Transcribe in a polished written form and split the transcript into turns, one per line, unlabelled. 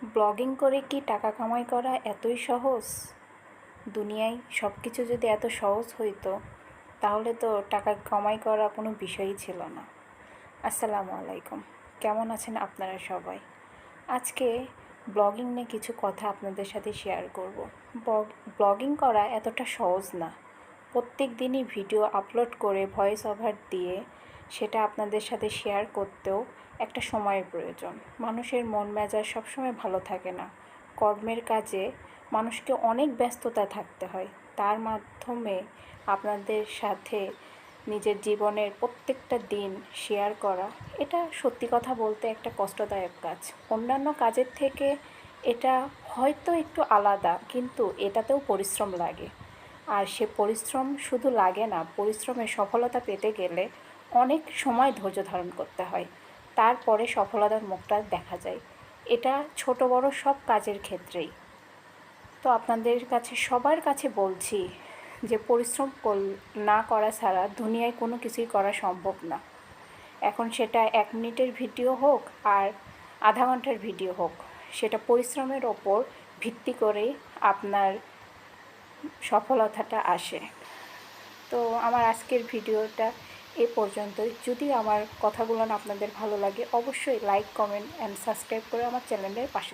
Blogging করে কি টাকা কামাই করা এতই সহজ? দুনিয়ায় সব কিছু যদি এত সহজ হইতো তাহলে তো টাকা কামাই করা কোনো বিষয়ই ছিল না। আসসালামু আলাইকুম, কেমন আছেন আপনারা সবাই? আজকে ব্লগিং নিয়ে কিছু কথা আপনাদের সাথে শেয়ার করব। ব্লগিং করা এতটা সহজ না। প্রত্যেক দিনই ভিডিও আপলোড করে ভয়েস ওভার দিয়ে সেটা আপনাদের সাথে শেয়ার করতেও একটা সময়ের প্রয়োজন। মানুষের মন মেজাজ সবসময় ভালো থাকে না। কর্মের কাজে মানুষকে অনেক ব্যস্ততা থাকতে হয়। তার মাধ্যমে আপনাদের সাথে নিজের জীবনের প্রত্যেকটা দিন শেয়ার করা, এটা সত্যি কথা বলতে একটা কষ্টদায়ক কাজ। অন্যান্য কাজের থেকে এটা হয়তো একটু আলাদা, কিন্তু এটাতেও পরিশ্রম লাগে। আর সে পরিশ্রম শুধু লাগে না, পরিশ্রমের সফলতা পেতে গেলে অনেক সময় ধৈর্য ধারণ করতে হয়। তারপরে সফলতার মুখটা দেখা যায়। এটা ছোট বড় সব কাজের ক্ষেত্রেই। তো আপনাদের কাছে সবার কাছে বলছি যে পরিশ্রম না করা ছাড়া দুনিয়ায় কোনো কিছুই করা সম্ভব না। এখন সেটা 1 মিনিটের ভিডিও হোক আর আধা ঘন্টার ভিডিও হোক, সেটা পরিশ্রমের ওপর ভিত্তি করেই আপনার সফলতাটা আসে। তো আমার আজকের ভিডিওটা এ পর্যন্তই। যদি আমার কথাগুলো আপনাদের ভালো লাগে, অবশ্যই লাইক, কমেন্ট অ্যান্ড সাবস্ক্রাইব করে আমার চ্যানেলের পাশে